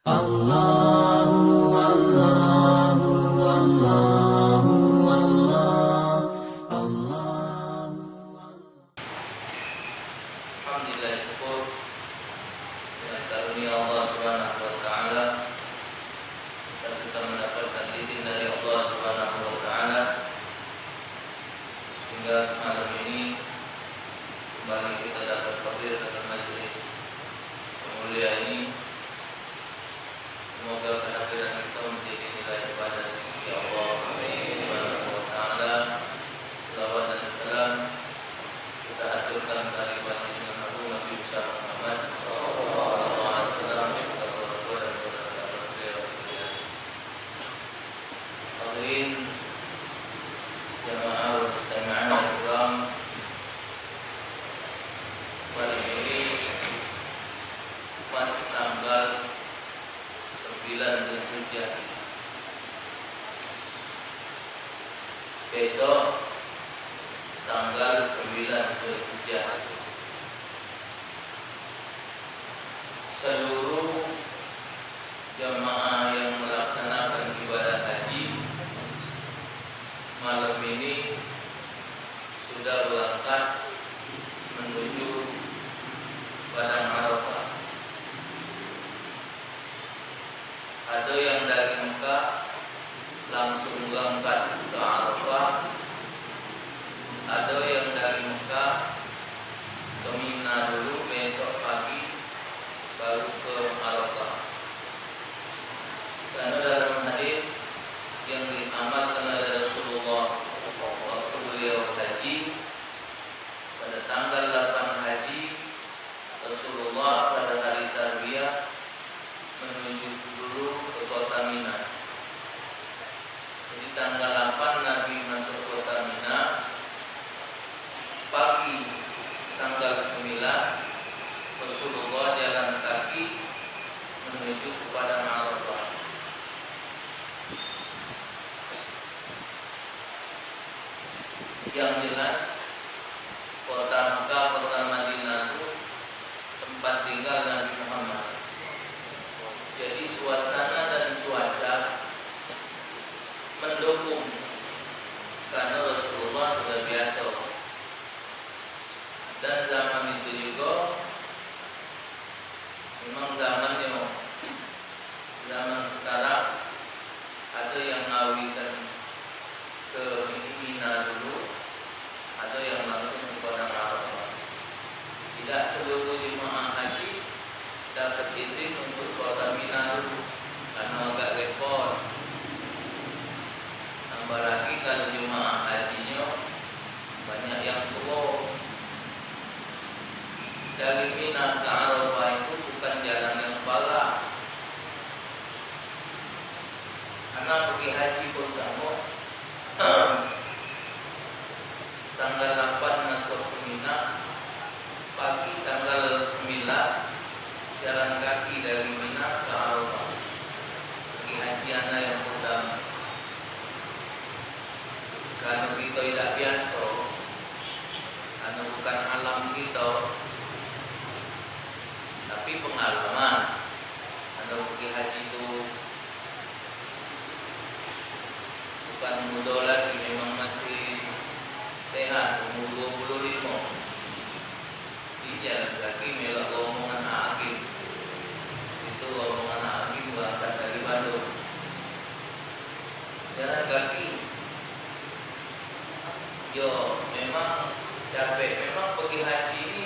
Allahu Allahu Allahu Allah Allahu. Alhamdulillah, syukur dengan karunia Allah Subhanahu wa taala dan kita mendapatkan izin dari Allah Subhanahu wa taala sehingga malam ini kembali kita dapat hadir dalam majelis mulia ini. Semoga kehadiran kita menjadi nilai ibadah di sisi Allah Subhanahu wa taala. Selawat dan salam kita aturkan dari baginda Agung Nabi besar Muhammad sallallahu alaihi wasallam serta keluarga dan para sahabat beliau sekalian. Hadirin jamaah mustami'in al-kiram, malam ini pas tanggal 9 Zulhijjah, besok tanggal 9 Zulhijjah, seluruh jamaah yang melaksanakan ibadah haji malam ini sudah berangkat menuju Padang Arafah. Ada yang dari Mekah langsung berangkat ke Arafah, ada yang dari Mekah ke Mina dulu, besok pagi baru ke Arafah. Karena dalam hadis yang diamalkan oleh Rasulullah waktu beliau haji pada tanggal 8 haji, Rasulullah pada hari Tarwiyah menuju dulu ke kota Mina. Jadi tanggal 8 Nabi masuk kota Mina, pagi tanggal 9 Rasulullah jalan kaki menuju ke Padang Arafah. Yang jelas kota Mekah, kota Madinah itu tempat tinggal Nabi Muhammad. Jadi suasana dan cuaca mendukung karena Rasulullah sudah biasa. Dan zaman itu juga memang zamannya, zaman sekarang ada yang ngawikan ke Mina dulu, ada yang langsung ke Padang Arafah. Tidak seluruh jemaah haji dapat izin untuk kota Mina dulu karena agak repot. Tambah lagi kalau jemaah hajinya banyak yang tua. Dari Mina ke Arafah itu bukan jalan yang parah. Karena pergi haji pertama tanggal 8 masuk ke Mina, pagi tanggal 9 jalan kaki dari Mina ke Arafah. Pergi haji anda yang pertama. Karena kita tidak biasa, karena bukan alam kita, tapi pengalaman. Karena pergi haji itu bukan muda lagi, memang masih sehat, umur 25. Di jalan kaki melak omongan Hakim. Itu omongan Hakim berangkat dari Bandung. Jalan kaki, yo memang capek. Memang pergi haji ini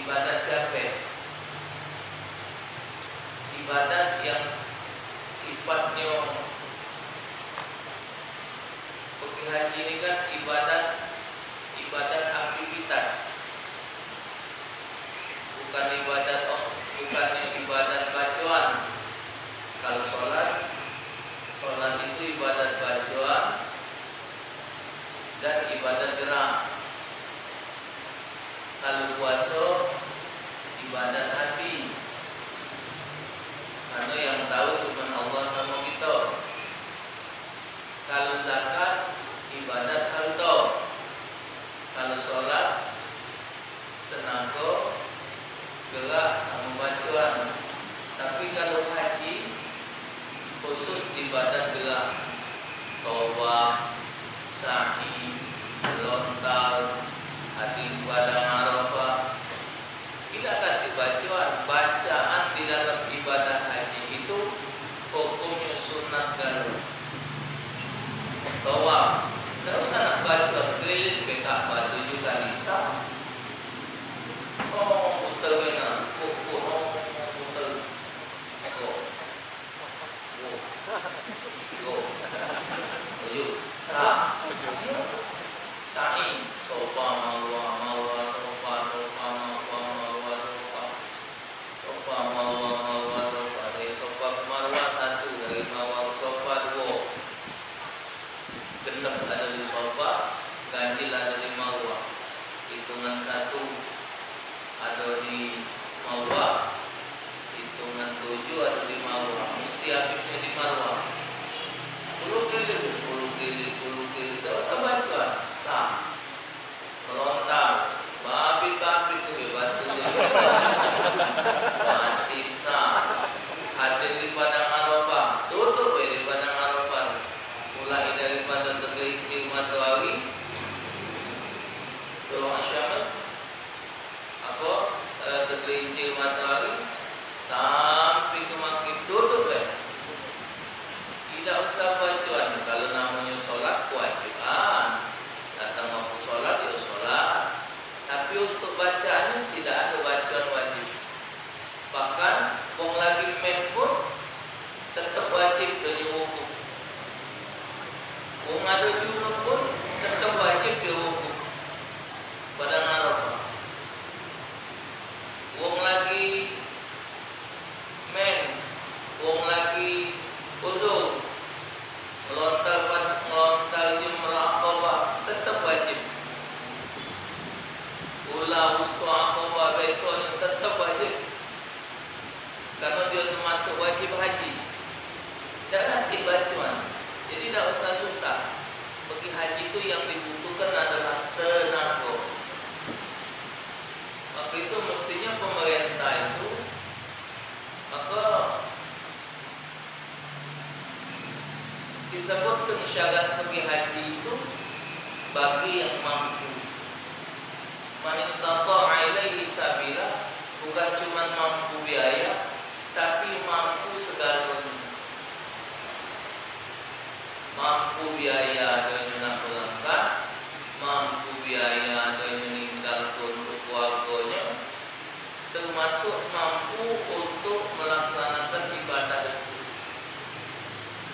ibadat capek. Ibadat yang sifatnya, pergi haji ini kan ibadat aktivitas, bukannya ibadat bacaan. Kalau sholat itu ibadat bacaan dan ibadat gerak. Kalau puasa ibadat hati, karena yang tahu cuma Allah sama kita. Kalau zakat ibadat harta, kalau sholat tenaga, gerak sama bacaan. Tapi kalau haji khusus ibadat gerak, tawaf, sa'i, lontar, di padang Arafah. Tidak kata bacaan di dalam ibadah haji itu hukumnya sunat galau. Tawaf, tidak usah nak baca keliling ke Ka'bah 7 kali sah. Oh, muter benar, muter, go, sah, sa'i, sofa, marwah, sofa, dari sofa ke marwah 1, dari marwah ke sofa 2, genep ada di sofa, ganjil ada di marwah, hitungan 1 ada di marwah, hitungan 7 ada di marwah, mesti habisnya di marwah. 10 kili, tidak usah bacaan, sah, melontar, babi itu bebatu, masih sah, hadir di padang Arafah, tutup di padang Arafah, mulai daripada tergelincir matahari, tolong asyams, tergelincir matahari sampai ke maghrib, duduk tidak usah bacaan. Kalau namanya sholat kewajiban, datang waktu sholat ya sholat, tapi untuk bacaannya tidak ada bacaan wajib. Bahkan wong lagi main pun tetap wajib dari wukuf. Wong ada junub pun tetap wajib di wukuf pada Arafah. Wong lagi main, wong lagi uzur, melontar jumrah Aqabah tetap wajib. Ula wustu Aqabah besoknya tetap wajib, karena dia termasuk wajib haji. Jangan bacaan. Jadi tidak usah susah. Bagi haji itu yang dibutuhkan adalah tenaga. Maka itu mestinya pemerintah itu disebutkan syarat pergi haji itu bagi yang mampu. Man istata'a ilaihi sabila, bukan cuma mampu biaya, tapi mampu segalanya. Mampu biaya adanya nak berangkat, mampu biaya adanya meninggal untuk keluarganya, termasuk mampu untuk melaksanakan ibadah itu.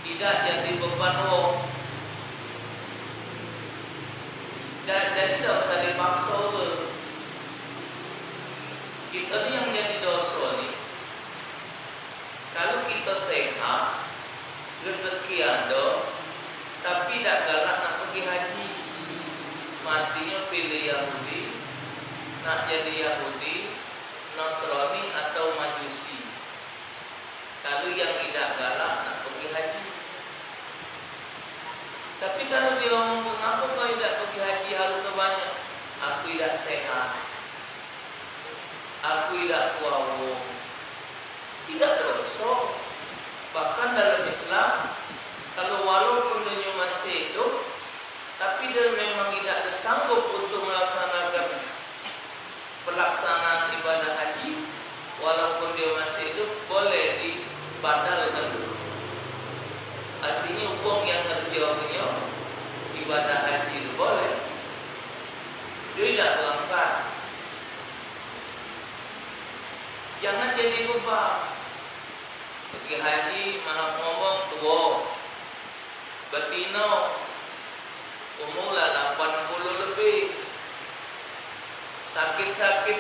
Tidak jadi beban wong. Jadi tidak usah dipaksa. Kita ni yang jadi dosa ni. Kalau kita sehat, rezeki ada, tapi tidak galak nak pergi haji, matinya pilih Yahudi, nak jadi Yahudi, Nasrani atau Majusi. Kalau yang tidak galak nak pergi haji. Tapi kalau dia ngomong, kenapa kau tidak pergi haji, harta banyak? Aku tidak sehat, aku tidak tua. Tidak dosa. Bahkan dalam Islam, kalau walaupun dia masih hidup, tapi dia memang tidak tersanggup untuk melaksanakan pelaksanaan ibadah haji, walaupun dia masih hidup, boleh dibadalkan. Artinya uang yang kerjanya ibadah haji itu boleh. Dia tidak berangkat. Jangan jadi beban. Pergi haji maha ngomong tua, betina, umurlah 80 lebih, sakit-sakit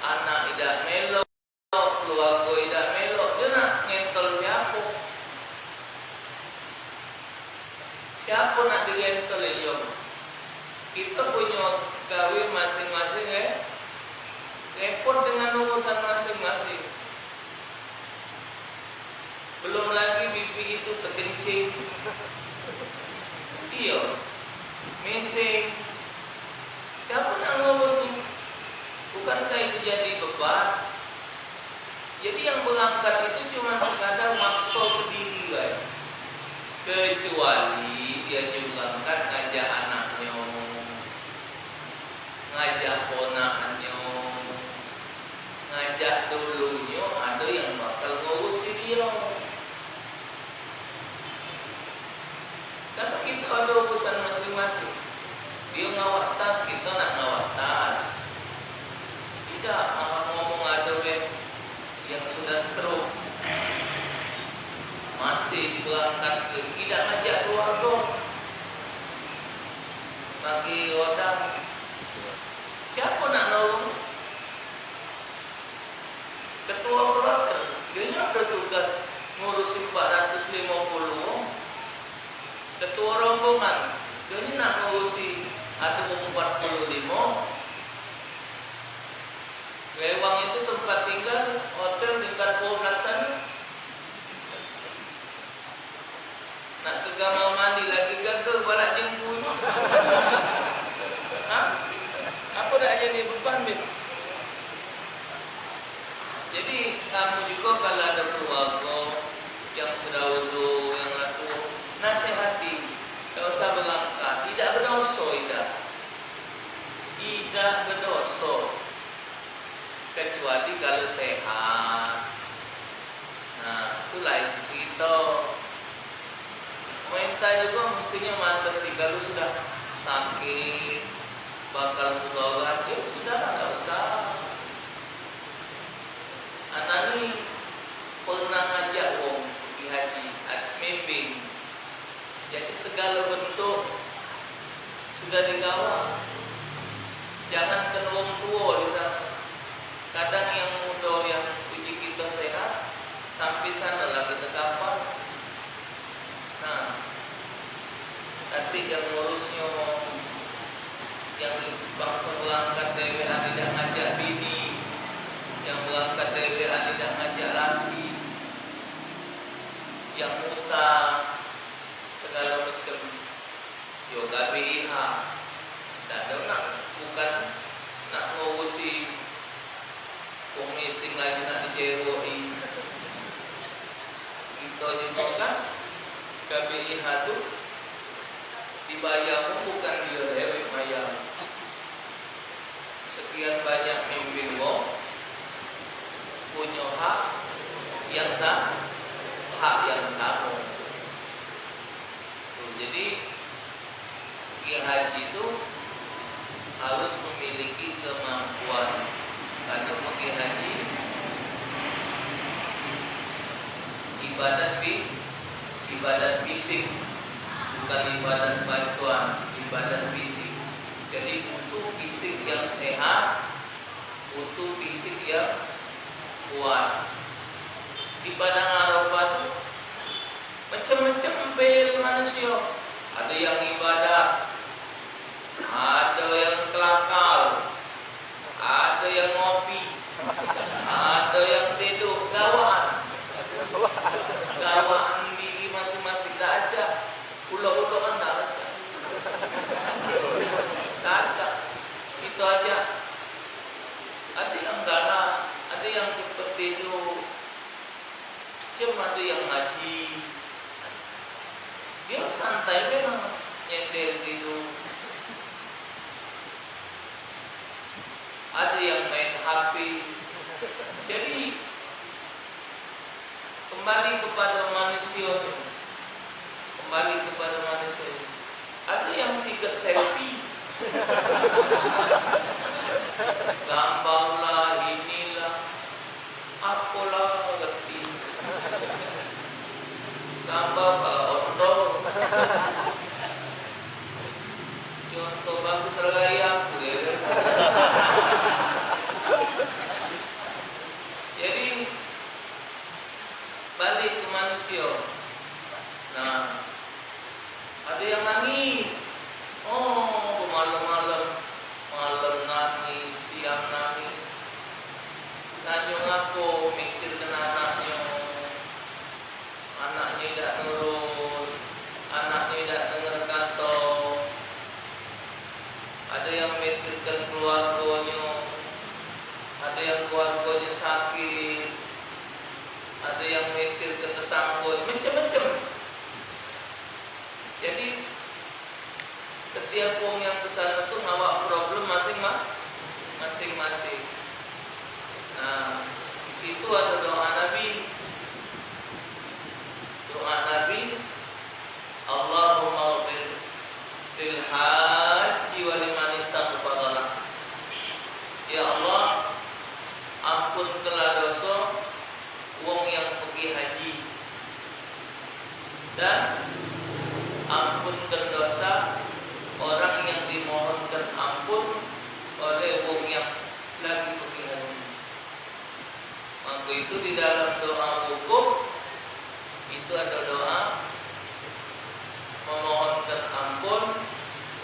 anak tidak melok, keluarga tidak melok, dia nak ngentel siapa? Siapa nak digentel ya? Kita punya gawe masing-masing repot dengan urusan masing-masing. Belum lagi bibi itu terkencing, dia mesing. Siapa nak ngurus ni? Bukankah itu jadi beban? Jadi yang berangkat itu cuma sekadar maksud kecuali dia juga kan ngajak anaknya, ngajak ponakannya, ngajak dulunya, ada yang bakal ngurusi dia. Karena kita ada urusan masing-masing. Dia ngawak tas, kita nak ngawak tas. Tidak, ngomong ada yang sudah stroke, masih diberangkat ke, tidak ngajak keluarga. Bagi orang, siapa nak nolong? Ketua keluarga, dia ada tugas ngurusin 450 orang. Ketua rombongan, dia nak ngurusi ada 45. Lewang itu tempat tinggal, hotel tingkat 12-an. Nak ke kamar mandi lagi gagal balak jengkul. Hah? Apa dah jadi beban, Bim? Jadi kamu juga kalau ada keluarga yang sudah uzur, yang laku, nasihati, tak usah berangkat, tidak berdosa, tidak berdosa, kecuali kalau sehat. Nah, itu lain cerita. Minta juga mestinya mantas sih, kalau sudah sakit, bakal mudarat, ya sudah lah, nggak usah. Anak ini pernah ngajak wong pergi haji, membimbing. Jadi segala bentuk sudah digawa. Jangan kan wong tua di sana. Kadang yang muda yang puji kita sehat, sampai sana lah kita kapal. Nah, nanti yang ngurusnya, yang bangsa berangkat dari tidak ngajak bini, yang berangkat dari tidak ngajak laki, yang utang, segala macam. Yo KBIH, tak ada nak, bukan nak ngurusi komisi lagi nak diceroi. Kita juga kan KBIH tu dibayar pun bukan dia dewek bayar. Sekian banyak mimpin wong punya hak yang sama, Jadi pergi haji itu harus memiliki kemampuan. Karena pergi haji ibadat fisik, bukan ibadat bacaan, ibadat fisik. Jadi butuh fisik yang sehat, butuh fisik yang kuat. Di padang Arafah itu macam-macam bel manusia. Ada yang ibadah, ada yang kelakar, ada yang ngopi, ada yang tidur, gawaan diri masing-masing. Tak ajak ulo-ulo kan tak ajak, itu aja. Ada yang galak, ada yang cepat tidur, ada yang ngaji, dia santai memang nyender tidur. Ada yang main HP. Jadi kembali kepada manusia. Ada yang sikat selfie, gambarlah, inilah, apalah ngerti. Gambar contoh bagus sekali aku ya. Jadi balik ke manusia. Nah, ada yang nangis. Oh, malam nangis, siang nangis. Tanya aku mikir kena anaknya tidak nurut, anaknya tidak dengar kata. Ada yang mikirkan keluarganya, ada yang keluarganya sakit, ada yang mikir ke tetangga, macam-macam. setiap wong yang kesana tuh ngawa problem masing-masing. Nah, di situ ada doa Nabi. Doa Nabi, Allahumma ighfir lil haji wa liman istaghfara. Ya Allah, ampunkanlah dosa wong yang pergi haji dan ampunkan dosa orang yang dimohonkan ampun oleh wong yang lagi pergi haji. Maka itu di dalam doa wukuf itu ada doa memohonkan ampun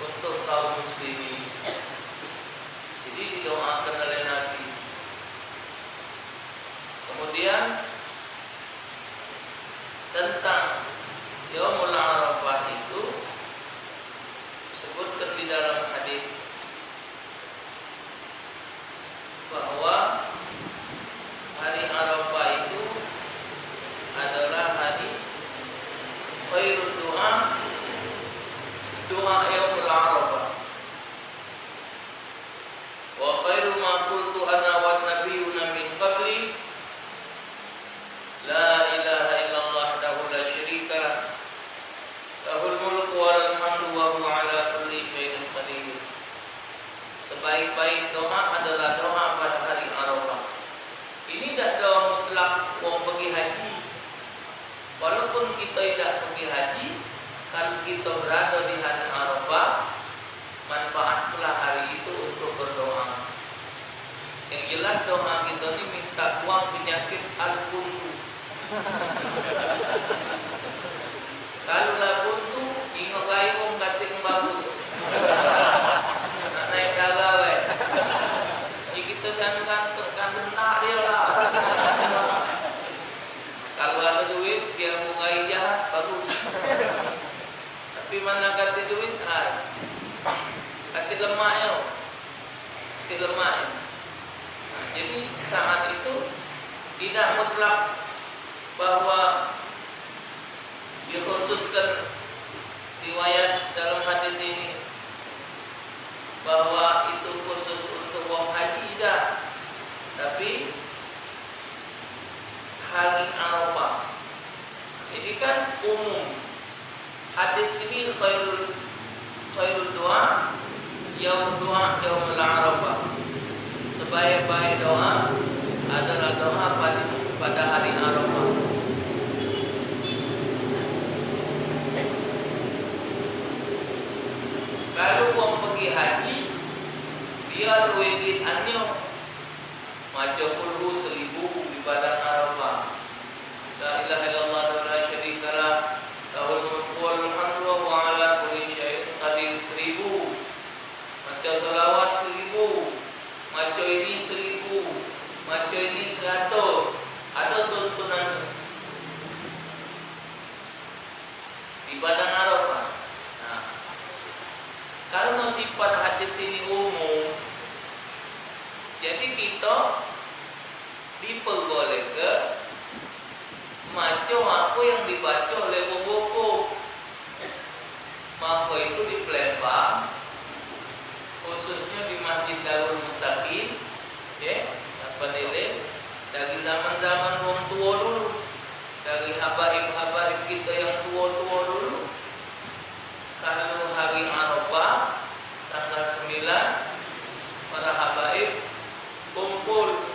untuk kaum muslimin. Jadi didoakan oleh Nabi. Kemudian tentang Yaumul Arafah itu disebutkan di dalam hadis bahwa hari Arafah itu adalah hari khairul doa Yaumul Arafah. Wa khairu ma qultu ana wan nabiyyuna min qabli la ilaha illallah wahdahu la syarika lahul mulku wal hamdu wa huwa ala kulli syai'in qadir. Sebaik-baik doa adalah doa pada hari Arafah. Ini tidak doa mutlak wong pergi haji. Walaupun kita tidak pergi haji, kalau kita berada di hari Arafah, manfaatlah hari itu untuk berdoa. Yang jelas doa kita ini minta uang penyakit al-buntu. Kalau lah buntu, ingat gaya wong kating bagus. Nak naik daga we. Ini kita sangat kan benar dia lah. Kalau ada duit, dia mau gaya jahat bagus. Tapi mana kata duit, kata lemak yo. Kata lemak. Nah, jadi saat itu tidak mutlak bahwa dikhususkan riwayat dalam hadis ini bahwa itu khusus untuk wong haji, tidak. Tapi hari Arafah ini kan umum. Hadis ini khairul doa yaumul Arafah. Sebaik-baik doa adalah doa pada hari Arafah. Kalau wong pergi haji, dia duit anyo maca kulhu 1000 di padang Arafah. La ilaha illallah wa la syarikalah lahul mulku wal hamdu wa huwa ala kulli syai'in qadir 1000. Maca selawat 1000. Maca ini 1000. Maca ini 100. Ada tuntunan di padang Arafah. Nah, karena sifat hadis ini umum, jadi kita diperbolehkan maca apa yang dibaca oleh bobo. Maka itu di Palembang, khususnya di Masjid Darul Muttaqin, ya, apa nilai dari zaman-zaman wong tua dulu, dari habaib-habaib kita yang tua-tua dulu. Kalau hari Arafah tanggal 9, para habaib kumpul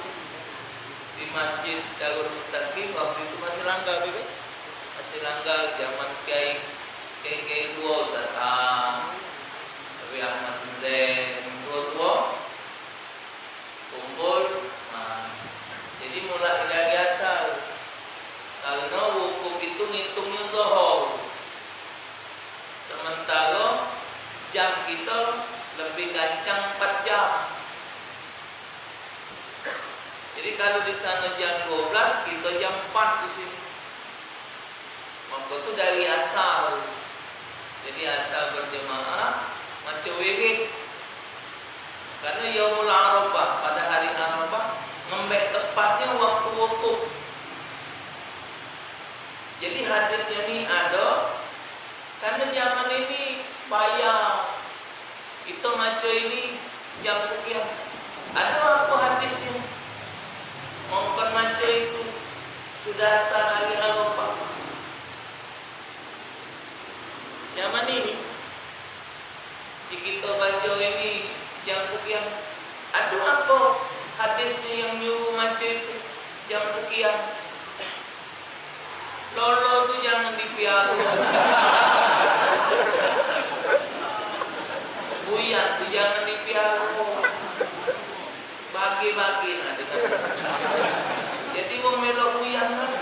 di Masjid Darul Muttaqin. Waktu itu masih langgar, masih langgar zaman kiai tua Ustaz Tapi Ahmad bin Zain tua kumpul. Nah, jadi mulai dari asal. Karena wukuf itu ngitungnya zuhur. Sementara jam kita lebih gancang 4 jam. Jadi kalau di sana jam 12, kita jam 4 di sini. Maka itu dari asal. Jadi asal berjemaah maca wirid. Karena Yaumul Arafah, pada hari Arafah ngembek tepatnya waktu wukuf. Jadi hadisnya ini ada karena zaman ini payah maco ini jam sekian. Ada apa hadisnya? Mongkon maco itu sudah sah hari Arafah. Zaman ini jika kita baca ini jam sekian, ada apa hadisnya yang nyuruh maco itu jam sekian? Lolo tu jangan dipiara. Buyan tu jangan dipiara. Bagi-bagi nah dengan. Jadi wong melok buyan kan.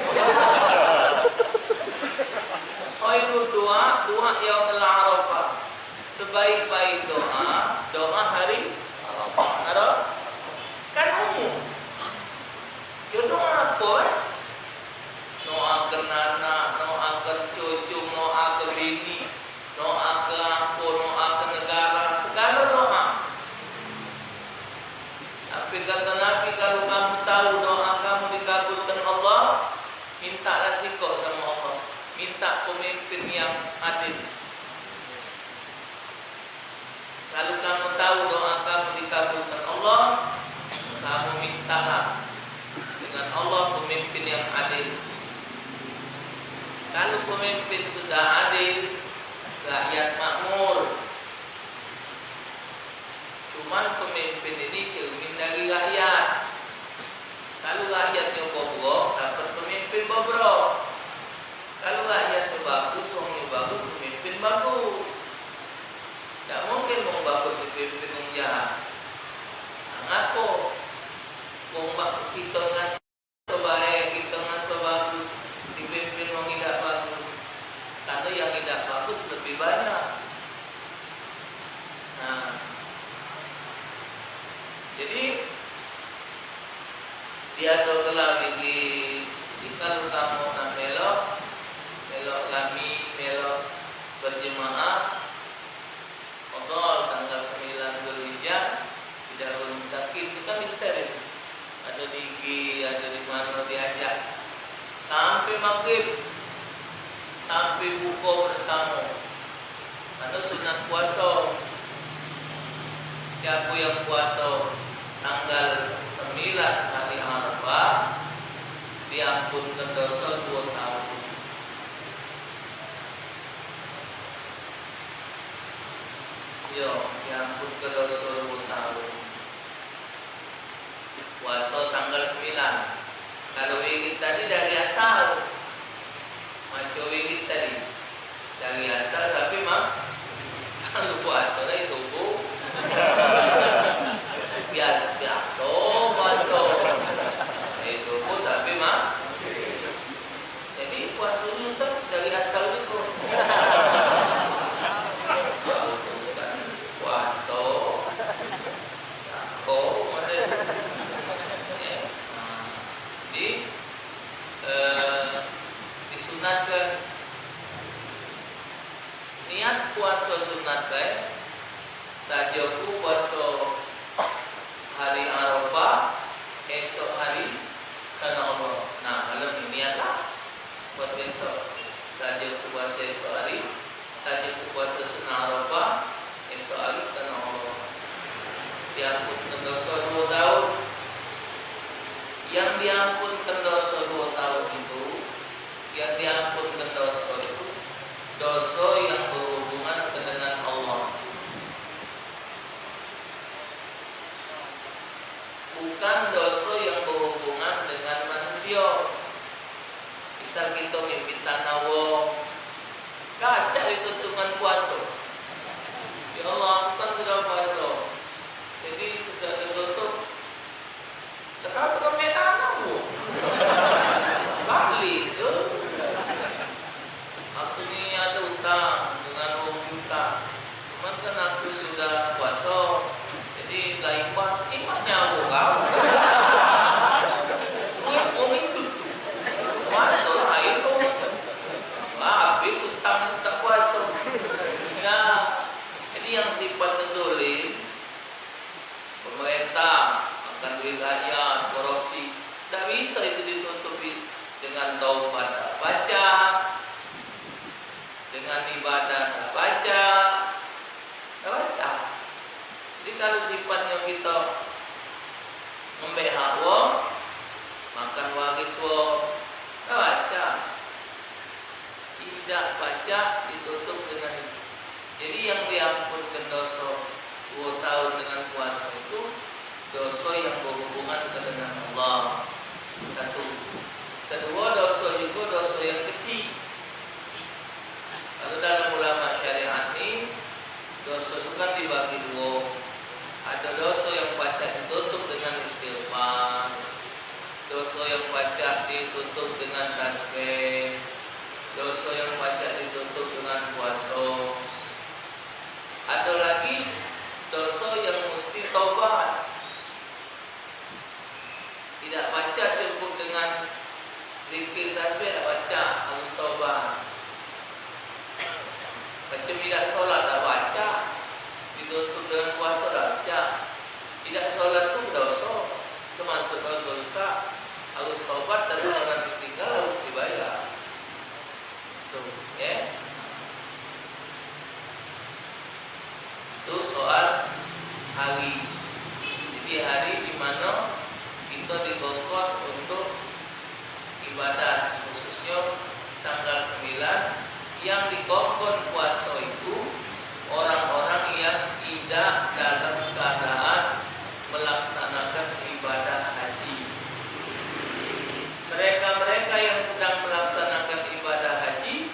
Khairul doa yaumil Arafah. Sebaik-baik doa hari Arafah. Kan umum. Yo doa apa? Doakan anak, doakan cucu, doakan bini, doakan apa, doakan negara, segala doa. Sampai kata Nabi, kalau kamu tahu doa kamu dikabulkan Allah, mintalah sikok sama Allah. Minta pemimpin yang adil. Kalau kamu tahu doa kamu dikabulkan Allah, kamu mintalah dengan Allah pemimpin yang adil. Kalau pemimpin sudah adil, rakyat makmur. Cuman pemimpin ini cermin dari rakyat. Kalau rakyatnya bobrok, dapat pemimpin bobrok. Kalau rakyatnya bagus, wongnya bagus, pemimpin bagus. Tak mungkin wong bagus pemimpin wong jahat. Ngapa? Wong kita ngasih baik, kita ngasih bagus, dipimpin wong tidak bagus. Karena yang tidak bagus lebih banyak. Nah, jadi dia do kelawi di kalau kamu nak melok kami melok berjemaah Odol tanggal 9 Dzulhijjah di Darul Mutakin itu kan di-share itu. Ada di IG, ada di mana diajak sampai maghrib, sampai buka bersama. Karena sunat puasa. Siapa yang puasa tanggal 9 hari Arafah diampunkan dosa 2 tahun. Yo, diampunkan dosa 2 tahun. Puasa tanggal 9. Kalau wikit tadi dari asal, maco wikit tadi dari asal sampai kalau puasa dari subuh, biasa puasa dari subuh sampai jadi puasanya Ustaz dari asal itu. Bukan puasa, disunatkan niat puasa sunat baik saja ku puasa hari Arafah esok hari karena Allah. Nah, malam ini niatlah buat besok saja ku puasa esok hari, saja ku puasa sunat Arafah esok hari karena Allah. Diampunkan dosa 2 tahun. Yang diampunkan dosa 2 tahun itu, yang diampunkan dosa itu dosa yang berhubungan dengan Allah, bukan dosa yang berhubungan dengan manusia. Misal kita mimpi tanah wong, kaca ditentukan puasa. Ya Allah, aku kan sudah puasa, jadi sudah tertutup. Lekas terus tanahmu, balik tu. Aku ni ada utang dengan orang juta, cuman kan aku sudah puasa, jadi lain imahnya aku kau. Orang itu tu puasa lain tu, habis utang tak puasa. Ya, jadi yang sifatnya zalim, pemerintah akan duit rakyat, korupsi, tak bisa itu ditutupi dengan taubat baca, dengan ibadah baca. kalau sifatnya kita ngembek hawa, makan wagis wo, baca. Tidak baca ditutup dengan itu. Jadi yang diampunkan dosa 2 tahun dengan puasa itu dosa yang berhubungan dengan Allah. Satu. Kedua, dosa juga dosa yang kecil. Kalau dalam ulama syariat ini dosa itu kan dibagi 2. Ada dosa yang baca ditutup dengan istighfar, dosa yang baca ditutup dengan tasbih, dosa yang baca ditutup dengan puasa. Ada lagi dosa yang mesti taubat. Tidak baca cukup dengan zikir tasbih, tidak baca, harus taubat. Macam tidak solat, tidak baca, ditutup dengan puasa, tidak baca. Tidak solat itu dosa, termasuk dosa besar, harus taubat dan solat ditinggal harus dibayar. Itu, ya. Itu soal hari. Jadi hari di mana kita dibongkar untuk ibadat, khususnya tanggal 9 yang dikongkon puasa itu orang-orang yang tidak dalam keadaan melaksanakan ibadah haji. Mereka-mereka yang sedang melaksanakan ibadah haji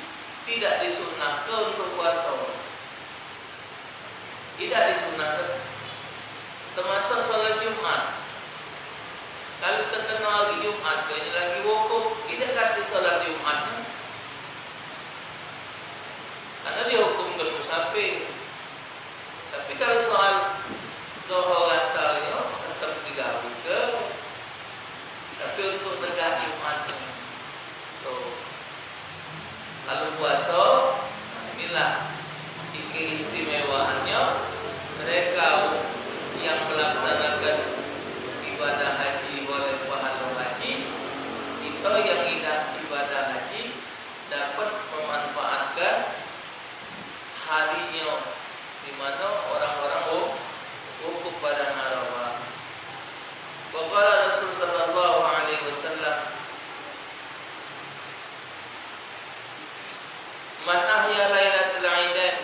tidak disunahkan untuk puasa. Tidak disunahkan. Termasuk sholat Jumat. Kalau terkena hari Jumat, ini lagi wukuf, tidak kata sholat Jumat. Karena dihukumkan musafir. Tapi kalau soal zuhur asalnya tetap digabungkan. Tapi untuk negah Jumat tuh. Kalau puasa, inilah keistimewaannya mereka yang melaksanakan ibadah haji boleh pahala haji. Kita yang tidak ibadah haji dapat memanfaatkan harinya di mana orang-orang wukuf pada Arafah. Waqala Rasul sallallahu alaihi wasallam, "Man ahya lailatul 'idain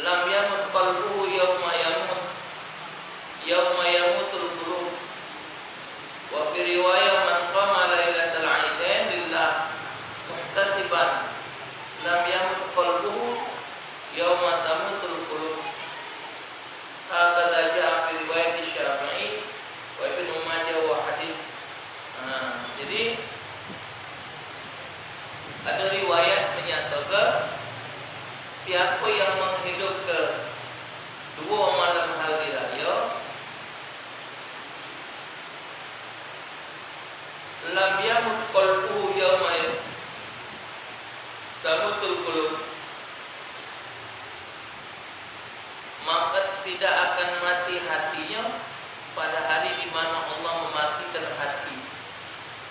lam yamut qalbuhu yawma yamutul qulub." Wa fi riwayah, "Man qama lailatul 'idain lillah muhtasiban lam yamut qalbuhu yawma tamutul qulub." Hakadha ja'a fi riwayat Syafi'i wa Ibnu Majah wa hadis. Jadi ada riwayat menyatakan siapa yang menghidupkan 2 malam hari raya, lam yamut qalbuhu yawma tamutul qulub, maka tidak akan mati hatinya pada hari di mana Allah mematikan hati.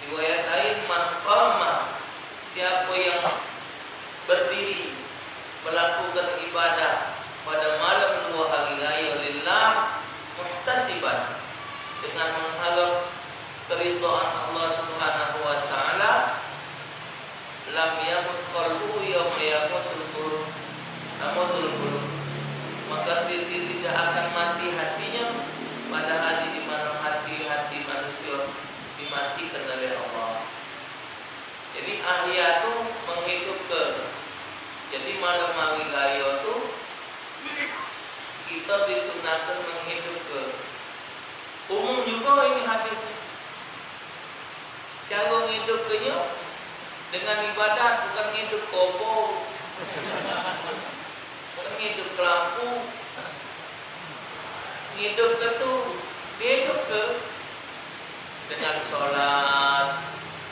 Riwayat lain, man qama, siapa yang berdiri melakukan ibadah pada malam 2 hari raya lillah muhtasiban, dengan mengharap keridhaan Allah Subhanahu wa taala, lam yamut qalbuhu yawma yamutul qulub, maka tidak akan mati hatinya pada hari di mana hati-hati manusia dimatikan oleh Allah. Jadi ahya itu menghidupkan. Jadi malam hari raya itu kita disunahkan menghidupkan. Umum juga ini hadisnya. Cara menghidupkannya dengan ibadat, bukan hidup kobo, bukan hidup lampu. Hidup ke tu, hidup ke dengan solat,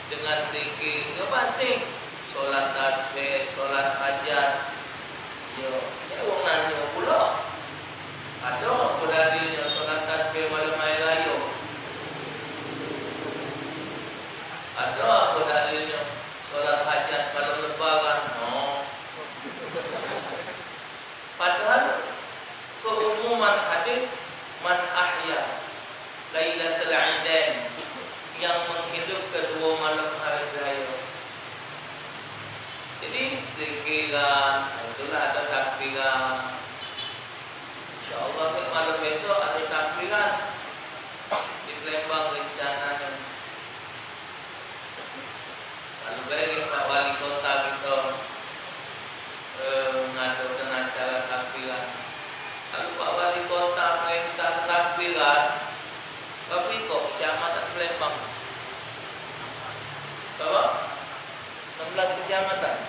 dengan zikir, ngebasing, solat tasbih, solat hajat. Yo, wong nanya pula. Ada apa dalilnya solat tasbih malam hari raya? Ada apa dalilnya solat hajat malam lebaran? No. Padahal keumuman hadis 16 kecamatan.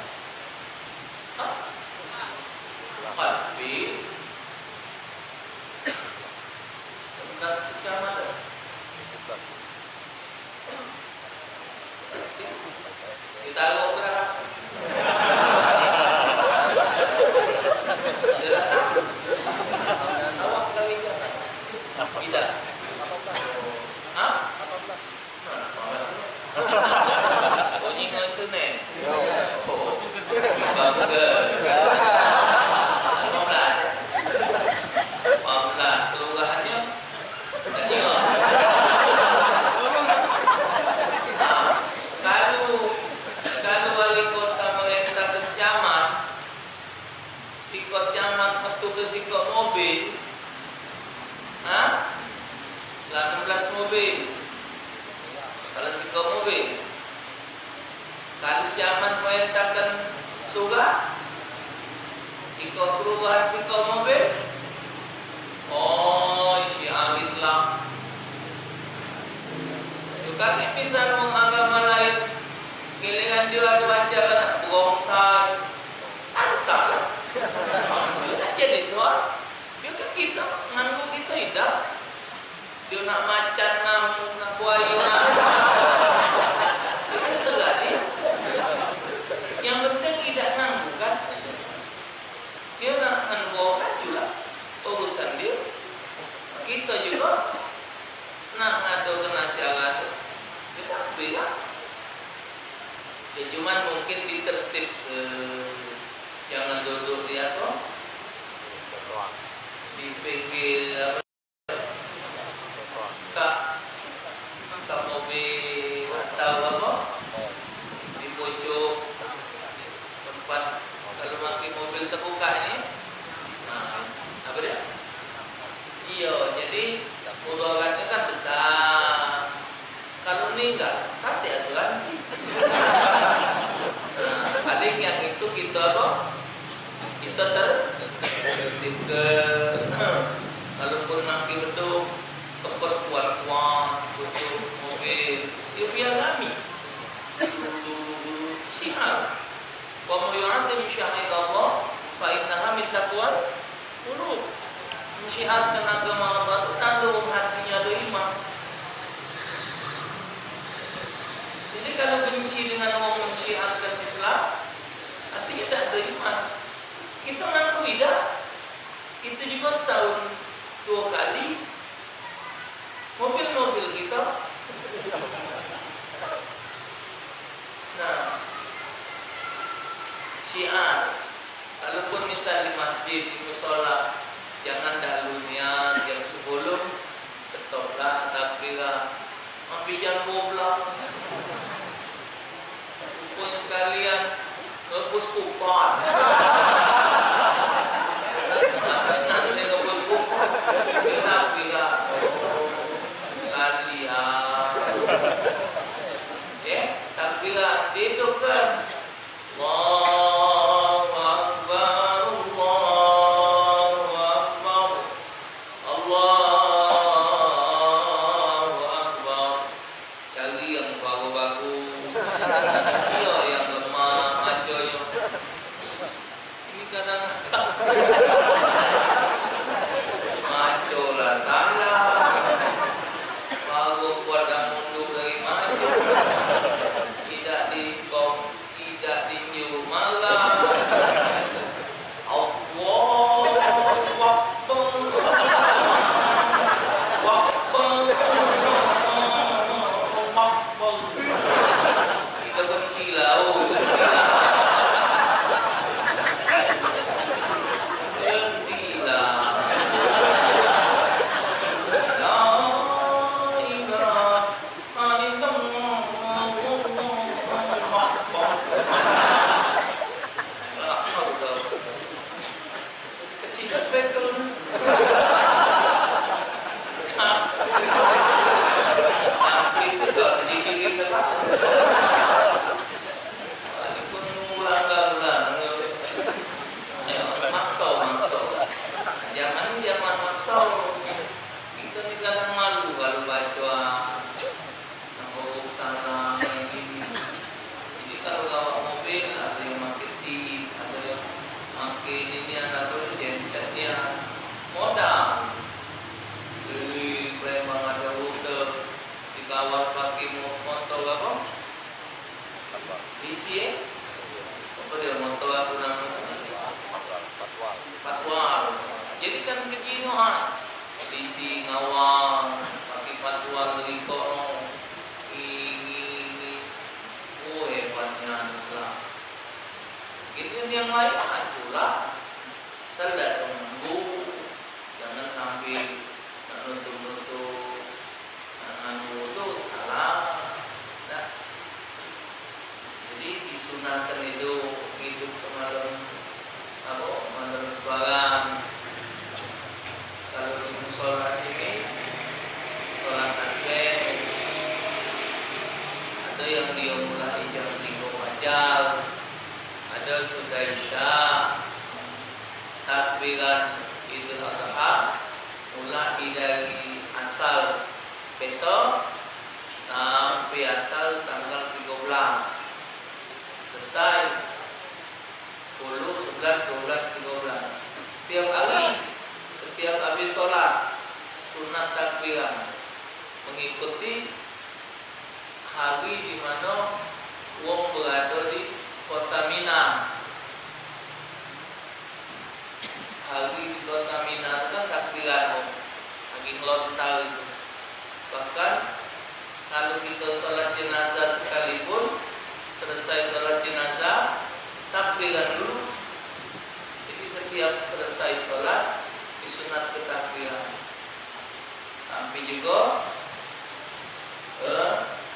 Hah? Kalbi 16 kecamatan. Kita tahu kan? Awak kami jangan. Tidak. Hah? Oh, nyingon itu nih. Oh, bagus. 15 kelurahannya. Tanya. Kalau wali kota merintah ke camat, si camat metu ke si mobil, hah? 16 mobil. Kalau si mobil, kalau camat merintahkan tugas, si perubahan si mobil, oh si Islam. Juga misal agama lain, giliran dia ada baca kan bongsai, antah kan? Dia nak jadi soal, dia kan kita nganggu kita tidak. Dia nak macan ngamuk, nak buaya ngamuk. Itu sekali. Yang penting tidak nganggu kan? Dia nak nganggu aja lah urusan dia. Kita juga nak ngadu kena acara tu, kita bilang. Ya cuman mungkin ditertib jangan duduk di apa? Di pinggir apa? Kak mobil atau apa? Di pojok tempat kalau pakai mobil terbuka ini. Nah, apa dia? Iya, jadi mudaratnya kan besar. Kalau meninggal, nanti asuransi. Nah, paling yang itu kita apa? Kita tertib ke. Kalaupun maki beduk, keperkuat-kuat, bujuk mobil, dia biar kami. Dulu syiar. Wa ma yu'adzim sya'air Allah, fa innaha min taqwal qulub. Mensyiarkan agama Allah itu tanduk hatinya ada iman. Jadi kalau benci dengan orang mensyiarkan Islam, artinya tidak ada iman. Kita ngaku tidak, itu juga setahun 2 kali mobil-mobil kita. Nah, syiar, kalaupun misal di masjid, di musola, jangan dahulu niat jam 10, stoplah takbirah. Sampai jam 12. Pokoknya sekalian ngebus kupon. Nanti ngebus kupon. Takbirah. Sekalian. Ya, takbirah dihidupkan. Allahu Akbar, Allahu Akbar, Allahu Akbar. Cari yang bagus-bagus. Iya yang lemah, maconya. Ini kadang-kadang maco lah salah. Baru kuat dan mundur dari maco. Tidak dinyu marah. Allahu Akbar. Kita berhenti lah. Berhentilah. La ilaha illallah. Kecil dah speaker. Tapi itu tak terjadi kita. Ini pun ulang-ulang. Ya, maksau. Jangan maksau. Kita ni kadang malu kalau baca. Salah ini. Jadi kalau awak mau Isi apa dia moto aku namanya patwal. Jadi kan kecinoan isi ngawang pakai patwal dari kono ini hebatnya Islam. Gitu yang lain aculah asal tidak mengganggu, jangan sampai nutup-nutup anu itu salah. Nah, jadi disunahkan itu hidup malam malam lebaran. Kalau di musola sini sholat tasbih ada yang dia mulai jam 3 fajar, ada sudah isya, takbiran Idul Adha mulai dari asar besok sampai asar tanggal 13, selesai 10, 11, 12, 13. Tiap hari, setiap habis sholat sunat takbiran mengikuti hari di mana wong berada di kota Mina. Hari di kota Mina itu kan takbiran lagi ngelontar itu. Bahkan kalau kita sholat jenazah sekalipun, selesai sholat jenazah takbiran dulu. Jadi setiap selesai sholat disunat ke takbiran. Sampai juga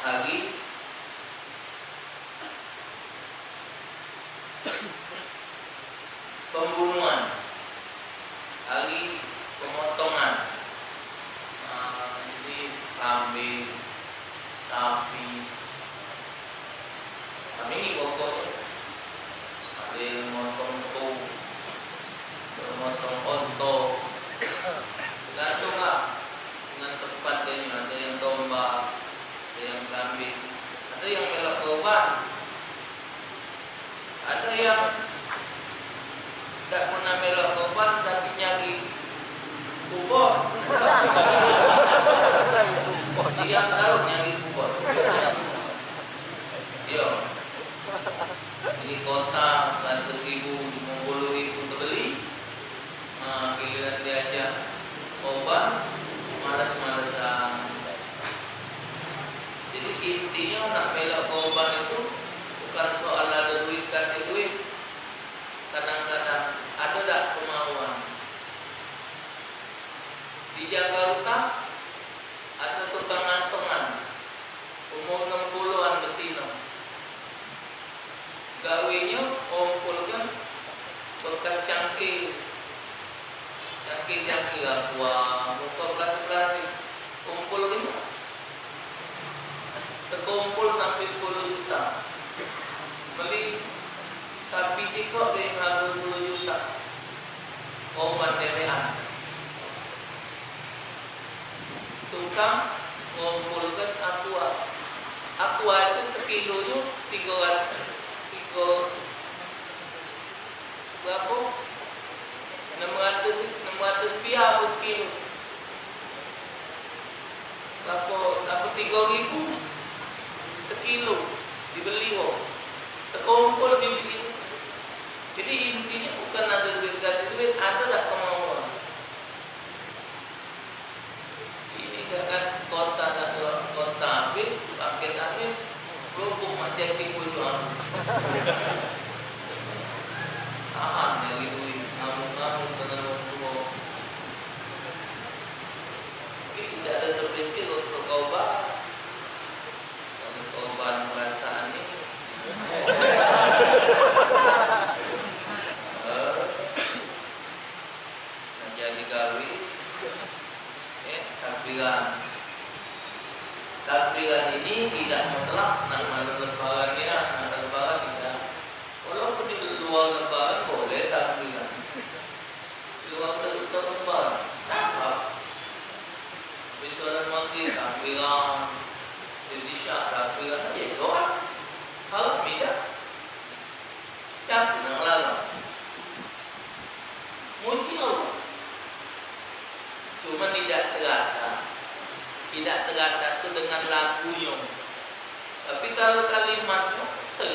hari pembunuhan, hari pemotongan. Jadi kambing, sapi, kami pokoknya ada yang motong tuh, motong onto, tergantunglah dengan tempatnya. Ada yang domba, ada yang kambing, ada yang melak korban, ada yang tidak pernah melak korban tapi nyari kubur. Tiap tahun nyari kubur. Yo, ini kota 100.000, 50.000 terbeli. Giliran diajak korban, malas-malasan. Jadi intinya nak melak korban itu bukan soal ada duit kata duit. Kadang-kadang ada tak kemauan. Di Jakarta ada tukang asongan umur 60-an betina. Gawenya kumpulkan bekas cangkir aqua, buka plastik kumpul ini terkumpul sampai 10 juta. Beli sapi sikok dengan harga 10 juta. Korban dewean. Tukang mengumpulkan aqua itu sekilonya 300 berapa? 600 piah per sekilo. Berapa 3.000 sekilo dibeli wong. Terkumpul bibit itu. Jadi intinya bukan ada duit ganti duit, ada tak kemauan. Ini kan kota habis, paket habis, kelompok mak cacing bujuan. Tahan yang duit, ngamuk-ngamuk dengan orang tua. Tapi tidak ada terpikir untuk kaubat. Kalau kaubat perasaan ini jadi gawi takbiran ini tidak mutlak nak malam lebaran ya, nak lebaran tidak. Walaupun di luar lebaran boleh takbiran. Di luar lebaran tak. Misalnya maghrib takbiran, isya takbiran, ya soal haram tidak. Siapa yang larang? Muji Allah. Cuma tidak terada itu dengan lagunya. Tapi kalau kalimatnya sering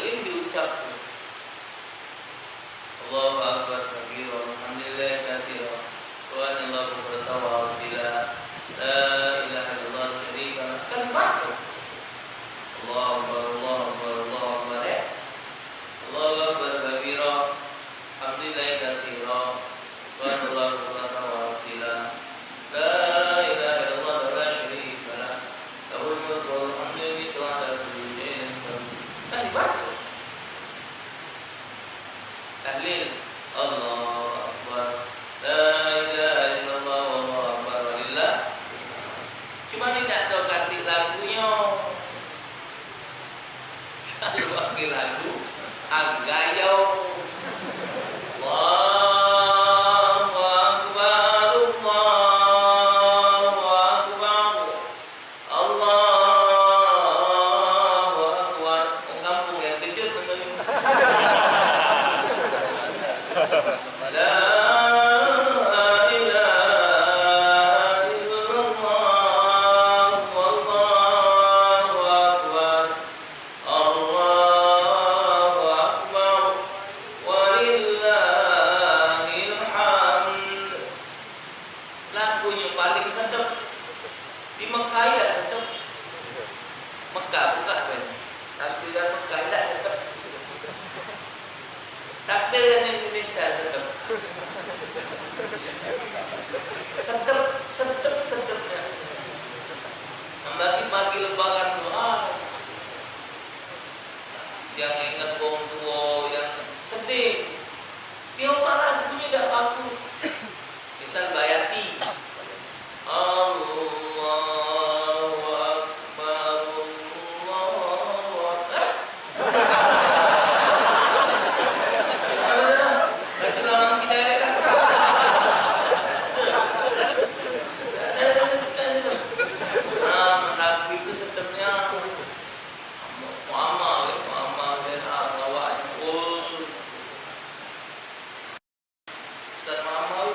pakai lagu agayau. Allahu Akbar, Allahu Akbar, Allahu Akbar. Orang kampung yang kejut mendengar. La ilaha illallah, wallahu akbar, Allahu akbar, walillahil hamd. Lagunya paling sedap. Di Mekah tidak sedap. Mekah buka kan. Tapi di Mekah tidak sedap. Tak ada yang Indonesia sedap. Sedapnya. Bagi-bagi lebaran doa. Yang ingat bom tua, yang sedih. Dia lagunya tidak bagus. Misal Bayati. Allahu Akbar, Allahu Akbar. Lagi orang Cina lah. Lagu itu sedapnya Muhammad Zainal Lawak. Ustaz Muhammad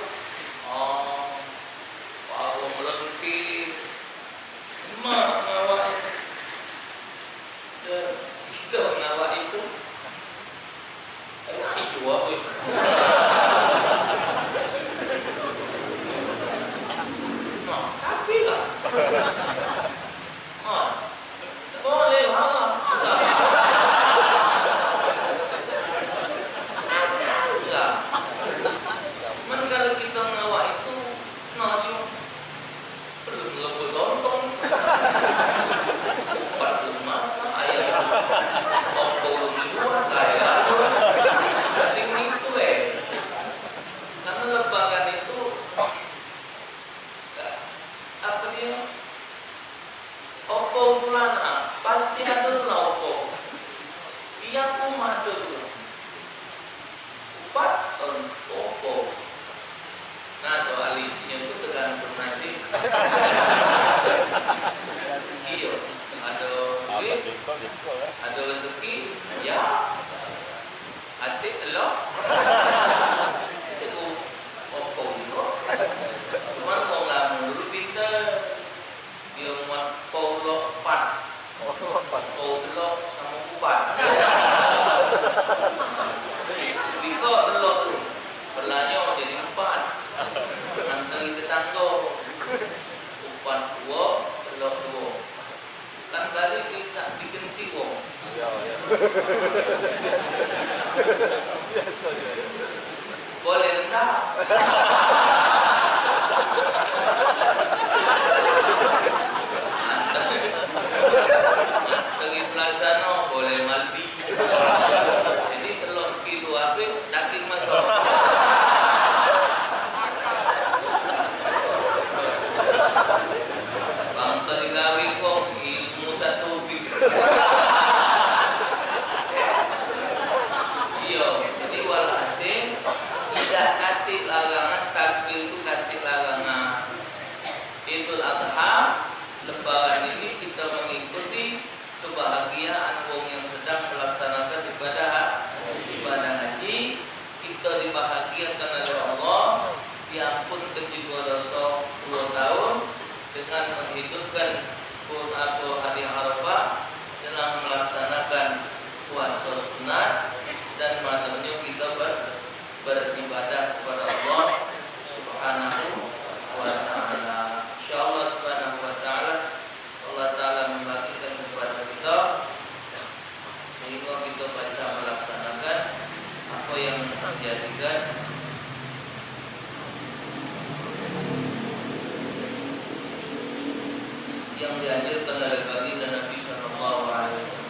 baru melengkir semua ngawak kita ngawak itu hijau apa tapi lah boleh harap enggak. Cuman kalau kita ngawak itu naju belum lebih lontong 40 masa ayah 40 mingguan ayah paling itu karena lebaran itu apa dia opo itu lana pasti ada tuh lah opo tiap rumah ada tuh upat opo. Nah soal isinya itu tergantung nasi. Iya, ada duit, ada rezeki, ya, hati elok. Itu opo juga. Cuman orang lama dulu pintar. Dia muat pau pat, pau telok sama upat. Biko telok tu, berlanjut jadi 4. Antara tetangga, upat 2, telok 2. Kan balik bisa diganti wong. Boleh enggak? Pergi plaza no boleh malbi. Jadi telur sekilo habis daging masuk. Bangsa digawi kok ilmu satu bibir. Iya, jadi walhasil tidak katik larangan, takbir itu katik larangan. Idul Adha Lebaran ini kita mengikuti kebahagiaan wong yang sedang melaksanakan ibadah haji. Kita dibahagiakan oleh Allah, diampunkan juga dosa 2 tahun dengan menghidupkan hari Arafah dalam melaksanakan puasa sunat dan malamnya kita beribadah kepada Allah Subhanahu wa taala. Insyaallah Subhanahu wa taala Allah taala membagikan kepada kita sehingga kita baca melaksanakan apa yang dijadikan yang dianjurkan oleh baginda Nabi sallallahu alaihi wasallam.